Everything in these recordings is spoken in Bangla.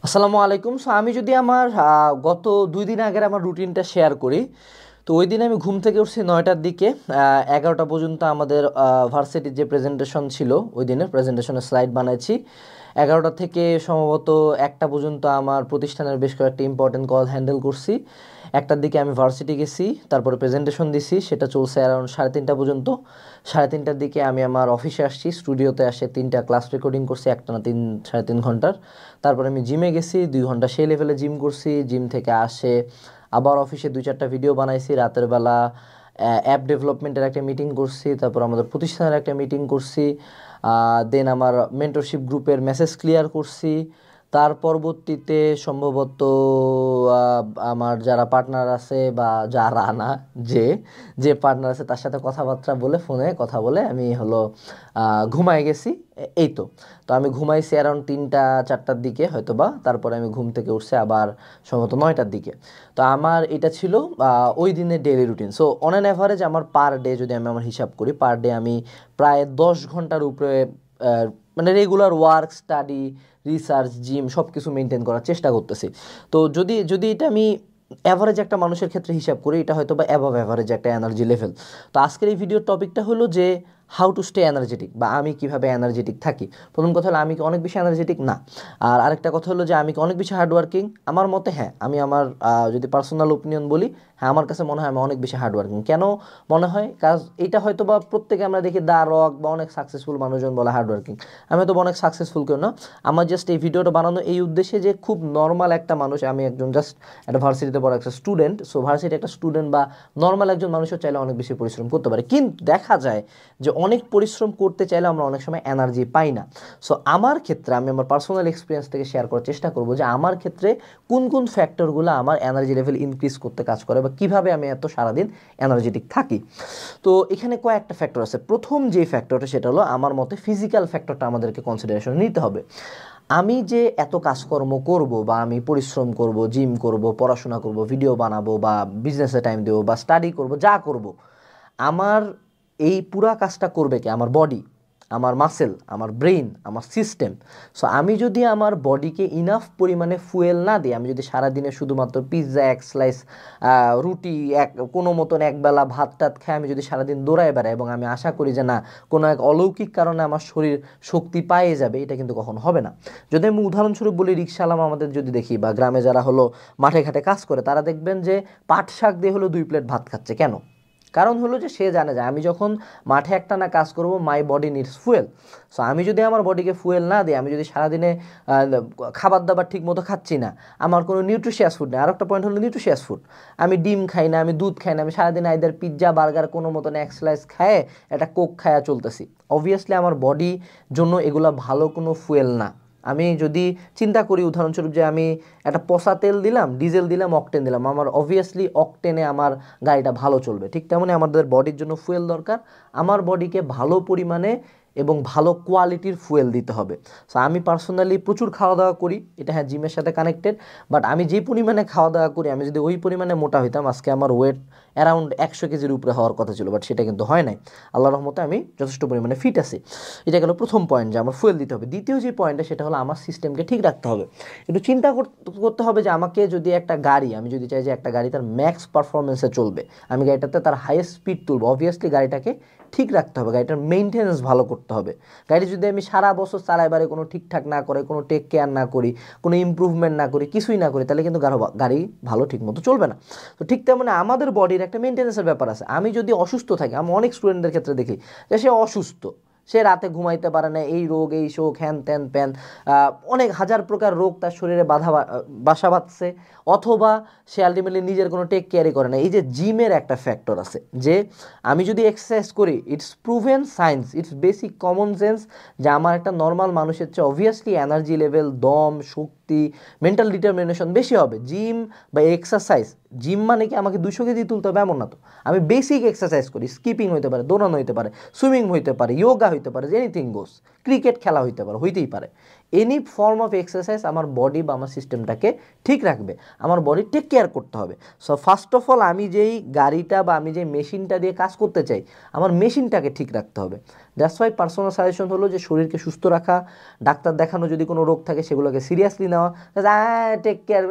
আসসালামু আলাইকুম। সো আমি যদি আমার গত 2 দিন আগের আমার রুটিনটা শেয়ার করি, তো ওই দিন আমি ঘুম থেকে উঠছি 9টার দিকে। 11টা পর্যন্ত আমাদের ভার্সিটির যে প্রেজেন্টেশন ছিল, ওই দিনের প্রেজেন্টেশনের স্লাইড বানাইছি। 11টা থেকে সম্ভবত 1টা পর্যন্ত আমার প্রতিষ্ঠানের বেশ কয়েকটা ইম্পর্টেন্ট কল হ্যান্ডেল করছি। 1টার দিকে আমি ভার্সিটি গেছি, তারপরে প্রেজেন্টেশন দিছি, সেটা চলছে অ্যারাউন্ড 3:30 পর্যন্ত। 3:30টার দিকে আমি আমার অফিসে আসছি, স্টুডিওতে আসে 3টা ক্লাস রেকর্ডিং করছি, একটানা 3.5 ঘন্টার। তারপরে আমি জিমে গেছি, 2 ঘন্টা সেই লেভেলে জিম করছি। জিম থেকে আসে আবার অফিসে 2-4টা ভিডিও বানাইছি। রাতের বেলা অ্যাপ ডেভেলপমেন্টের একটা মিটিং করছি, তারপর আমাদের প্রতিষ্ঠানের একটা মিটিং করছি। দেন আমার মেন্টরশিপ গ্রুপের মেসেজ ক্লিয়ার করছি। তার পরবর্তীতে সম্ভবত আমার যারা পার্টনার আছে বা যারা না, যে যে পার্টনার আছে তার সাথে কথাবার্তা বলে, ফোনে কথা বলে আমি ঘুমায় গেছি। এই তো। তো আমি ঘুমাইছি অ্যারাউন্ড 3টা-4টার দিকে হয়তো বা, তারপরে আমি ঘুম থেকে উঠছি আবার সম্ভবত 9টার দিকে। তো আমার এটা ছিল ওই দিনের daily routine. So on an average আমার পার ডে যদি আমি আমার হিসাব করি, পার ডে আমি প্রায় 10 ঘন্টার উপরে মানে regular work, study, research, gym সব কিছু মেনটেন করার চেষ্টা করতেছি। তো যদি যদি এটা আমি অ্যাভারেজ একটা মানুষের ক্ষেত্রে হিসাব করি, এটা হয়তো বা অ্যাভাব অ্যাভারেজ একটা এনার্জি লেভেল। তো আজকের এই ভিডিওর টপিকটা হলো যে হাউ টু স্টে এনার্জেটিক, বা আমি কিভাবে এনার্জেটিক থাকি। প্রথম কথা হলো, আমি কি অনেক বেশি এনার্জেটিক? না। আর আরেকটা কথা হলো যে আমি কি অনেক বেশি হার্ডওয়ার্কিং? আমার মতে হ্যাঁ। আমি আমার যদি পার্সোনাল ওপিনিয়ন বলি, হ্যাঁ, আমার কাছে মনে হয় আমি অনেক বেশি হার্ডওয়ার্কিং। কেন মনে হয়? কাজ এটা হয়তো বা প্রত্যেকে আমরা দেখি দা রক বা অনেক সাকসেসফুল মানুষজন বলে হার্ডওয়ার্কিং। আমি হয়তো অনেক সাকসেসফুল কেউ না। আমার জাস্ট এই ভিডিওটা বানানো এই উদ্দেশ্যে যে খুব নর্মাল একটা মানুষ, আমি একজন জাস্ট একটা ভার্সিটিতে পড়া একটা স্টুডেন্ট। সো ভার্সিটি একটা স্টুডেন্ট বা নর্মাল একজন মানুষও চাইলে অনেক বেশি পরিশ্রম করতে পারে, কিন্তু দেখা যায় যে অনেক পরিশ্রম করতে চাইলে আমরা অনেক সময় এনার্জি পাই না। সো আমার ক্ষেত্রে আমি আমার পার্সোনাল এক্সপিরিয়েন্স থেকে শেয়ার করার চেষ্টা করব যে আমার ক্ষেত্রে কোন কোন ফ্যাক্টরগুলো আমার এনার্জি লেভেল ইনক্রিজ করতে কাজ করে, বা কীভাবে আমি এত সারাদিন এনার্জেটিক থাকি। তো এখানে কয়েকটা ফ্যাক্টর আছে। প্রথম যে ফ্যাক্টরটা, সেটা হলো আমার মতে ফিজিক্যাল ফ্যাক্টরটা আমাদেরকে কনসিডারেশনে নিতে হবে। আমি যে এত কাজকর্ম করব, বা আমি পরিশ্রম করব, জিম করব, পড়াশোনা করব, ভিডিও বানাবো, বা বিজনেসে টাইম দেবো, বা স্টাডি করব, যা করব, আমার এই পুরা কাজটা করবে কি? আমার বডি, আমার মাসেল, আমার ব্রেইন, আমার সিস্টেম। সো আমি যদি আমার বডিকে ইনাফ পরিমাণে ফুয়েল না দিই, আমি যদি সারাদিনে শুধুমাত্র পিৎজা, এক স্লাইস রুটি, কোনো মতন একবেলা ভাত টাত খাই, আমি যদি সারাদিন দৌড়ায় বেড়াই এবং আমি আশা করি যে না, কোনো এক অলৌকিক কারণে আমার শরীর শক্তি পায়ে যাবে, এটা কিন্তু কখনো হবে না। যদি আমি উদাহরণস্বরূপ বলি, রিক্সাওয়ালা আমাদের যদি দেখি, বা গ্রামে যারা হলো মাঠে ঘাটে কাজ করে, তারা দেখবেন যে পাট শাক দিয়ে হলো 2 প্লেট ভাত খাচ্ছে। কেন? কারণ হলো যে সে জানে যে আমি যখন মাঠে একটানা কাজ করব, my body needs fuel. So আমি যদি আমার বডিকে ফুয়েল না দিই, আমি যদি সারাদিনে খাবার দাবার ঠিক মতো খাচ্ছি না, আমার কোনো নিউট্রিশিয়াস ফুড নেই। আর একটা পয়েন্ট হলো নিউট্রিশিয়াস ফুড। আমি ডিম খাই না, আমি দুধ খাই না, আমি সারাদিন আইদার পিৎজা, বার্গার, কোনো মতন এক স্লাইস খায়, একটা কোক খায়া চলতেছি। অবভিয়াসলি আমার বডি জন্য এগুলা ভালো কোনো ফুয়েল না। আমি যদি চিন্তা করি উদাহরণস্বরূপ যে আমি একটা পচা তেল দিলাম, ডিজেল দিলাম, অকটেন দিলাম, আমার অবভিয়াসলি অকটেনে আমার গাড়িটা ভালো চলবে। ঠিক তেমনই আমাদের বডির জন্য ফুয়েল দরকার। আমার বডিকে ভালো পরিমাণে এবং ভালো কোয়ালিটির ফুয়েল দিতে হবে। সো আমি পার্সোনালি প্রচুর খাওয়া দাওয়া করি, এটা হ্যাঁ জিমের সাথে কানেক্টেড। বাট আমি যে পরিমাণে খাওয়া দাওয়া করি, আমি যদি ওই পরিমাণে মোটা হইতাম, আজকে আমার ওয়েট অ্যারাউন্ড 100 কেজির উপরে হওয়ার কথা ছিল, বাট সেটা কিন্তু হয় নাই। আল্লাহর রহমতে আমি যথেষ্ট পরিমাণে ফিট আছি। এটা গেল প্রথম পয়েন্ট, যে আমার ফুয়েল দিতে হবে। দ্বিতীয় যে পয়েন্টটা, সেটা হলো আমার সিস্টেমকে ঠিক রাখতে হবে। একটু চিন্তা করতে হবে যে আমাকে যদি একটা গাড়ি, আমি যদি চাই যে একটা গাড়ি তার ম্যাক্স পারফরমেন্সে চলবে, আমি গাড়িটাতে তার হাইয়েস্ট স্পিড তুলব, অবভিয়াসলি গাড়িটাকে ঠিক রাখতে হবে, গাড়িটার মেইনটেনেন্স ভালো করতে হবে। গাড়ি যদি আমি সারা বছর চালাই বারে কোনো ঠিকঠাক না করে, কোনো টেক কেয়ার না করি, কোনো ইম্প্রুভমেন্ট না করি, কিছুই না করি, তাহলে কিন্তু গাড়ি ভালো ঠিক মতো চলবে না। তো ঠিক তেমন আমাদের বডির একটা মেইনটেনেন্সের ব্যাপার আছে। আমি যদি অসুস্থ থাকি, আমি অনেক স্টুডেন্টদের ক্ষেত্রে দেখি যে সে অসুস্থ, সে রাতে ঘুমাইতে পারে না, এই রোগ, এই শোক, হ্যান ত্যান প্যান, অনেক হাজার প্রকার রোগ তার শরীরে বাসা বাঁধছে। অথবা সে আলটিমেটলি নিজের কোনো টেক কেয়ারই করে না। এই যে জিমের একটা ফ্যাক্টর আছে, যে আমি যদি এক্সারসাইজ করি, it's proven science, it's basic common sense, যে আমার একটা নর্মাল মানুষের চেয়ে অবভিয়াসলি এনার্জি লেভেল, দম, শক্তি, মেন্টাল ডিটারমিনেশন বেশি হবে। জিম বা এক্সারসাইজ, জিম মানে কি আমাকে 200 কেজি তুলতে হবে এমন না তো। আমি বেসিক এক্সারসাইজ করি, স্কিপিং হইতে পারে, দৌড়ানো হইতে পারে, সুইমিং হইতে পারে, ইয়োগা হইতে পারে, এনিথিং গোস। ক্রিকেট খেলা হইতেই পারে এনি ফর্ম অফ এক্সারসাইজ আমার বডি বা আমার সিস্টেমটাকে ঠিক রাখবে, আমার বডি টেক কেয়ার করতে হবে। সো ফার্স্ট অফ অল আমি যেই গাড়িটা বা আমি যেই মেশিনটা দিয়ে কাজ করতে চাই আমার মেশিনটাকে ঠিক রাখতে হবে। দ্যাটস ওয়াই পার্সোনাল সাজেশন হলো যে শরীরকে সুস্থ রাখা, ডাক্তার দেখানো, যদি কোনো রোগ থাকে সেগুলোকে সিরিয়াসলি নেওয়া, টেক কেয়ার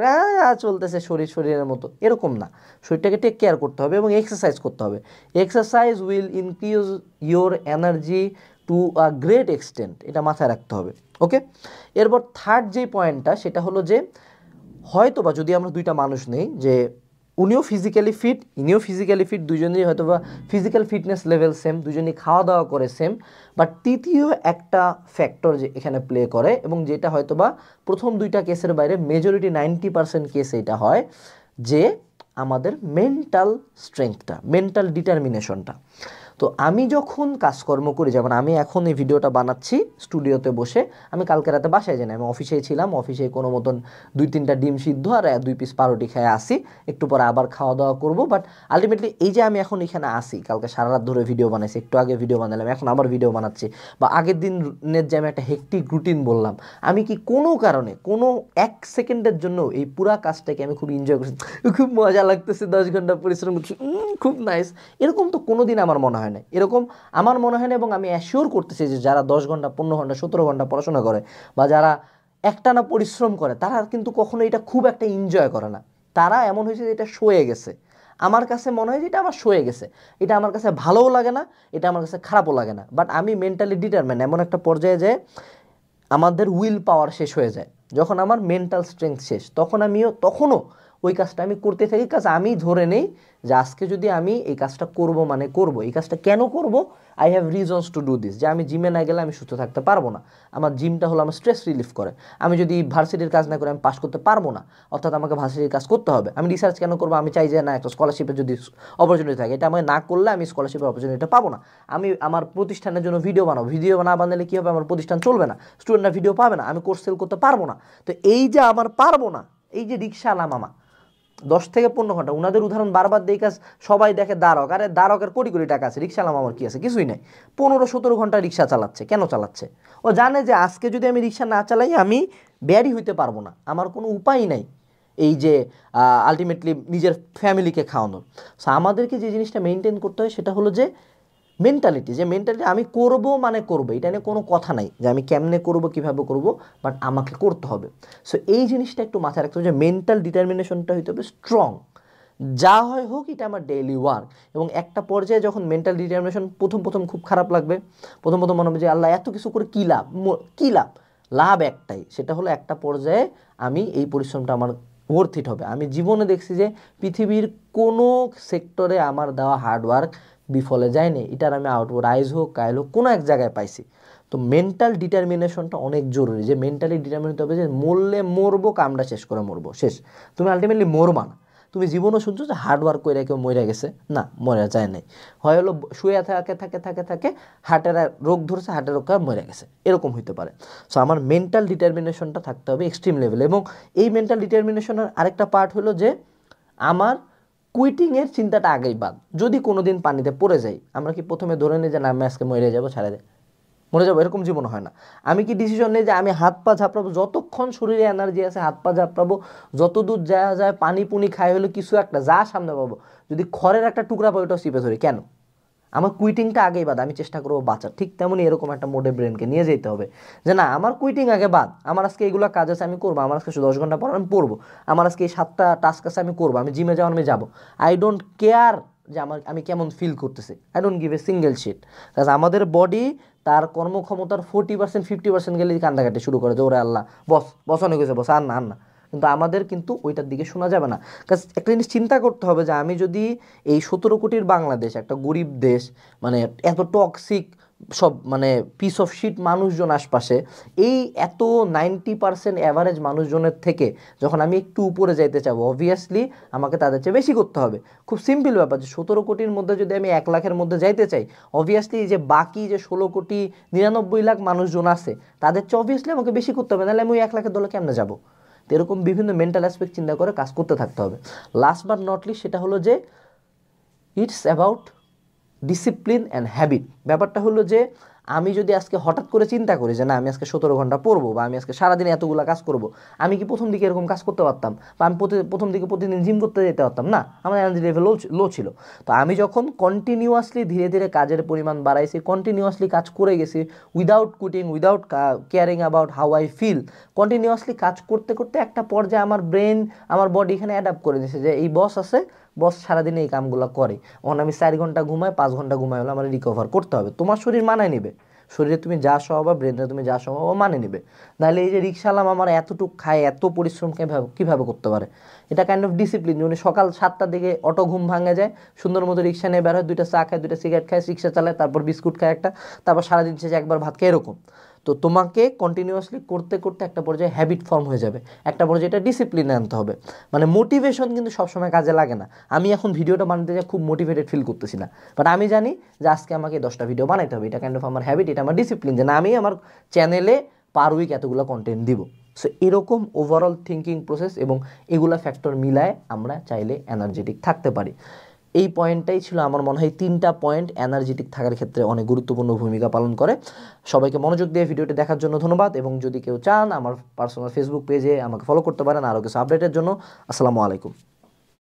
চলতেছে শরীরের মতো, এরকম না। শরীরটাকে টেক কেয়ার করতে হবে এবং এক্সারসাইজ করতে হবে। Exercise will increase your energy to a great extent, এটা মাথায় রাখতে হবে। ওকে, এরপর থার্ড যে পয়েন্টটা সেটা হলো যে হয়তো বা যদি আমরা দুইটা মানুষ নেই যে উনিও ফিজিক্যালি ফিট ইনিও ফিজিক্যালি ফিট, দুজনেই হয়তো বা ফিজিক্যাল ফিটনেস লেভেল সেম, দুজনেই খাওয়া দাওয়া করে সেম, বাট তৃতীয় একটা ফ্যাক্টর যে এখানে প্লে করে এবং যেটা হয়তো বা প্রথম দুইটা কেসের বাইরে মেজরিটি 90% কেস এটা হয় যে আমাদের মেন্টাল স্ট্রেংথটা, মেন্টাল ডিটারমিনেশনটা। তো আমি যখন কাজকর্ম করি, যেমন আমি এখন এই ভিডিওটা বানাচ্ছি স্টুডিওতে বসে, আমি কালকে রাতে বাসায় যাই না, আমি অফিসেই ছিলাম, অফিসে কোনো মতন 2-3টা ডিম সিদ্ধ আর 2 পিস পাউরুটি খেয়ে আসি, একটু পরে আবার খাওয়া দাওয়া করবো। বাট আলটিমেটলি এই যে আমি এখন এখানে আসি, কালকে সারা রাত ধরে ভিডিও বানাইছি, একটু আগে ভিডিও বানালাম, এখন আবার ভিডিও বানাচ্ছি, বা আগের দিনের যে আমি একটা হেক্টিক রুটিন বললাম, আমি কি কোনো কারণে কোনো 1 সেকেন্ডের জন্য এই পুরা কাজটাকে আমি খুব এনজয় করছি, খুব মজা লাগতেছে, 10 ঘন্টা পরিশ্রম করছি, খুব নাইস, এরকম তো কোনো দিন আমার মনে হয় না, এরকম আমার মনে হয় না। এবং আমি অ্যাসিওর করতেছি যে যারা 10 ঘন্টা 15 ঘন্টা 17 ঘন্টা পড়াশোনা করে বা যারা একটানা পরিশ্রম করে তারা কিন্তু কখনো এটা খুব একটা এনজয় করে না, তারা এমন হয়েছে যে এটা সয়ে গেছে। আমার কাছে মনে হয় যে এটা আমার সয়ে গেছে, এটা আমার কাছে ভালোও লাগে না, এটা আমার কাছে খারাপও লাগে না, বাট আমি মেন্টালি ডিটারমেন্ট, এমন একটা পর্যায়ে যে আমাদের উইল পাওয়ার শেষ হয়ে যায়, যখন আমার মেন্টাল স্ট্রেংথ শেষ তখন তখনও ওই কাজটা আমি করতে থাকি। কাজ আমি ধরে নেই যে আজকে যদি আমি এই কাজটা করব মানে করব, এই কাজটা কেন করব, I have reasons to do this, যে আমি জিমে না গেলে আমি সুস্থ থাকতে পারবো না, আমার জিমটা হলো আমার স্ট্রেস রিলিফ করে, আমি যদি ভার্সিটির কাজ না করে আমি পাস করতে পারবো না, অর্থাৎ আমাকে ভার্সিটির কাজ করতে হবে। আমি রিসার্চ কেন করবো, আমি চাই যে না একটা স্কলারশিপের যদি অপরচুনিটি থাকে, এটা আমাকে না করলে আমি স্কলারশিপের অপরচুনিটিটা পাবো না, আমি আমার প্রতিষ্ঠানের জন্য ভিডিও বানাবো, ভিডিও না বানালে কী হবে, আমার প্রতিষ্ঠান চলবে না, স্টুডেন্টরা ভিডিও পাবে না, আমি কোর্স সেল করতে পারবো না। তো এই যে আমার পারবো না, এই যে রিক্সাওয়ালা মামা 10 থেকে 15 ঘন্টা, ওনাদের উদাহরণ বারবার দেই, কাজ সবাই দেখে দারক, আরে দারকের কোটি কোটি টাকা আছে, রিক্সাওয়ালা মামার কি আছে, কিছুই নাই, 15-17 ঘন্টা রিক্সা চালাচ্ছে, কেন চালাচ্ছে? ও জানে যে আজকে যদি আমি রিক্সা না চালাই আমি বেয়ারই হইতে পারবো না, আমার কোনো উপায় নাই এই যে আলটিমেটলি নিজের ফ্যামিলিকে খাওয়ানোর। সো আমাদেরকে যে জিনিসটা মেনটেন করতে হয় সেটা হলো যে মেন্টালিটি, যে মেন্টালিটি আমি করব মানে করব, এটা নিয়ে কোনো কথা নাই যে আমি কেমনে করব কীভাবে করব, বাট আমাকে করতে হবে। সো এই জিনিসটা একটু মাথায় রাখতে হবে যে মেন্টাল ডিটারমিনেশনটা হইতে হবে স্ট্রং, যা হয় হোক এটা আমার ডেইলি ওয়ার্ক। এবং একটা পর্যায়ে যখন মেন্টাল ডিটারমিনেশন প্রথম খুব খারাপ লাগবে, প্রথম মনে হবে যে আল্লাহ এত কিছু করে কী লাভ, কী লাভ, লাভ একটাই, সেটা হলো একটা পর্যায়ে আমি এই পরিশ্রমটা আমার ওয়ার্থ ইট হবে। আমি জীবনে দেখছি যে পৃথিবীর কোনো সেক্টরে আমার দেওয়া হার্ডওয়ার্ক বিফলে যায়নি, এটার আমি আউটপুট আইজ হোক কাইল হোক কোনো এক জায়গায় পাইছি। তো মেন্টাল ডিটারমিনেশনটা অনেক জরুরি, যে মেন্টালি ডিটারমিনেট হতে হবে যে মরলে মরবো, কামটা শেষ করে মরবো, শেষ। তুমি আলটিমেটলি মরবা না, তুমি জীবনও শুনছো যে হার্ডওয়ার্ক করে কেউ মরে গেছে, না, মরে যায় নাই, হয় হলো শুয়ে থাকে হার্টের রোগ ধরছে, হার্টের রোগ মরে গেছে, এরকম হইতে পারে। সো আমার মেন্টাল ডিটারমিনেশনটা থাকতে হবে এক্সট্রিম লেভেলে। এবং এই মেন্টাল ডিটারমিনেশনের আরেকটা পার্ট হলো যে আমার কুইটিংয়ের চিন্তাটা আগেই বাদ। যদি কোনো দিন পানিতে পড়ে যাই, আমরা কি প্রথমে ধরে নিই যে না আমি আজকে মরে যাবো, ছাড়া দেয় মরে যাবো, এরকম জীবন হয় না। আমি কি ডিসিশন নিই যে আমি হাত পা ঝাপড়াবো, যতক্ষণ শরীরে এনার্জি আছে হাত পা ঝাপড়াবো, যত দূর যাওয়া যায় পানি পুনি খাই হলে কিছু একটা যা সামনে পাবো, যদি খড়ের একটা টুকরা পাই ওটাও চিপে ধরি, কেন? আমার কুইটিংটা আগেই বাদ, আমি চেষ্টা করবো বাঁচার। ঠিক তেমনই এরকম একটা মোডে ব্রেনকে নিয়ে যেতে হবে যে না আমার কুইটিং আগে বাদ, আমার আজকে এইগুলো কাজ আছে আমি করবো, আমার আজকে 10 ঘন্টা পর আমি পড়বো, আমার আজকে এই 7টা টাস্ক আছে আমি করবো, আমি জিমে যাওয়ার আমি যাবো, আই ডোন্ট কেয়ার যে আমি কেমন ফিল করতেছি, I don't give a single shit. কারণ আমাদের বডি তার কর্মক্ষমতার 40% 50% গেলে কান্দাকাটি শুরু করে যে ওরে আল্লাহ বস অনেক হয়েছে, বস আর না। কিন্তু আমাদের কিন্তু ওইটার দিকে শোনা যাবে না। কারণ একটা জিনিস চিন্তা করতে হবে যে আমি যদি এই 17 কোটির বাংলাদেশ, একটা গরিব দেশ, মানে এত টক্সিক সব মানে পিস অফ শিট মানুষজন আশপাশে, এই এত 90% অ্যাভারেজ মানুষজনের থেকে যখন আমি একটু উপরে যাইতে চাবো, অবভিয়াসলি আমাকে তাদের চেয়ে বেশি করতে হবে। খুব সিম্পল ব্যাপার যে 17 কোটির মধ্যে যদি আমি 1 লাখের মধ্যে যাইতে চাই, অবভিয়াসলি যে বাকি যে 16 কোটি 99 লাখ মানুষজন আছে তাদের চেয়ে অবভিয়াসলি আমাকে বেশি করতে হবে, নাহলে আমি ওই 1 লাখের দলে কেমনে যাবো? তো এরকম বিভিন্ন মেন্টাল অ্যাসপেক্ট চিন্তা করে কাজ করতে থাকতে হবে। লাস্ট বাট নট লিস্ট সেটা হলো যে it's about discipline and habit. ব্যাপারটা হলো যে আমি যদি আজকে হঠাৎ করে চিন্তা করি যে না আমি আজকে 17 ঘন্টা পড়বো বা আমি আজকে সারাদিনে এতগুলো কাজ করব, আমি কি প্রথম দিকে এরকম কাজ করতে পারতাম? বা আমি প্রথম দিকে প্রতিদিন জিম করতে যেতে পারতাম না? আমার এনার্জি লেভেল লো ছিল। তো আমি যখন কন্টিনিউয়াসলি ধীরে ধীরে কাজের পরিমাণ বাড়াইছি, কন্টিনিউয়াসলি কাজ করে গেছি, without quitting, without caring about how I feel, continuously কাজ করতে করতে একটা পর্যায়ে আমার ব্রেন, আমার বডি এখানে অ্যাডাপ্ট করে দিয়েছে যে এই বস আছে, বস সারাদিনে এই কামগুলো করে, ওখানে আমি 4 ঘন্টা ঘুমাই, 5 ঘন্টা ঘুমাই হলে আমার রিকভার করতে হবে। তোমার শরীর মানায় নেবে, শরীরে তুমি যা সহাবা ব্রেনে তুমি যা সহাবা মানে নেবে। নাহলে এই যে রিক্সাওয়ালা আমার এতটুক খায়, এত পরিশ্রম কীভাবে করতে পারে? এটা কাইন্ড অফ ডিসিপ্লিন। উনি সকাল 7টার দিকে অটো ঘুম ভাঙে যায়, সুন্দর মতো রিক্সা নিয়ে বের হয়, 2টা চা খায়, 2টা সিগারেট খায়, রিক্সা চালায়, তারপর বিস্কুট খায় একটা, তারপর সারাদিন শেষে একবার ভাত খায়, এরকম। তো তোমাকে কন্টিনিউয়াসলি করতে করতে একটা পর্যায়ে হ্যাবিট ফর্ম হয়ে যাবে, একটা পর্যায়ে এটা ডিসিপ্লিনে আনতে হবে। মানে মোটিভেশন কিন্তু সবসময় কাজে লাগে না। আমি এখন ভিডিওটা বানাতে যাই খুব মোটিভেটেড ফিল করতেছি না, বাট আমি জানি যে আজকে আমাকে 10টা ভিডিও বানাইতে হবে, এটা কাইন্ড অফ আমার হ্যাবিট, এটা আমার ডিসিপ্লিন, যে না আমি আমার চ্যানেলে পার উইক এতগুলো কন্টেন্ট দিব। সো এরকম ওভারঅল থিঙ্কিং প্রসেস এবং এগুলা ফ্যাক্টর মিলায় আমরা চাইলে এনার্জেটিক থাকতে পারি। এই পয়েন্টটাই ছিল আমার মনে হয় 3টা পয়েন্ট এনার্জেটিক থাকার ক্ষেত্রে অনেক গুরুত্বপূর্ণ ভূমিকা পালন করে। সবাইকে মনোযোগ দিয়ে ভিডিওটি দেখার জন্য ধন্যবাদ, এবং যদি কেউ চান আমার পার্সোনাল ফেসবুক পেজে আমাকে ফলো করতে পারেন আরও কিছু আপডেটের জন্য। আসসালামু আলাইকুম।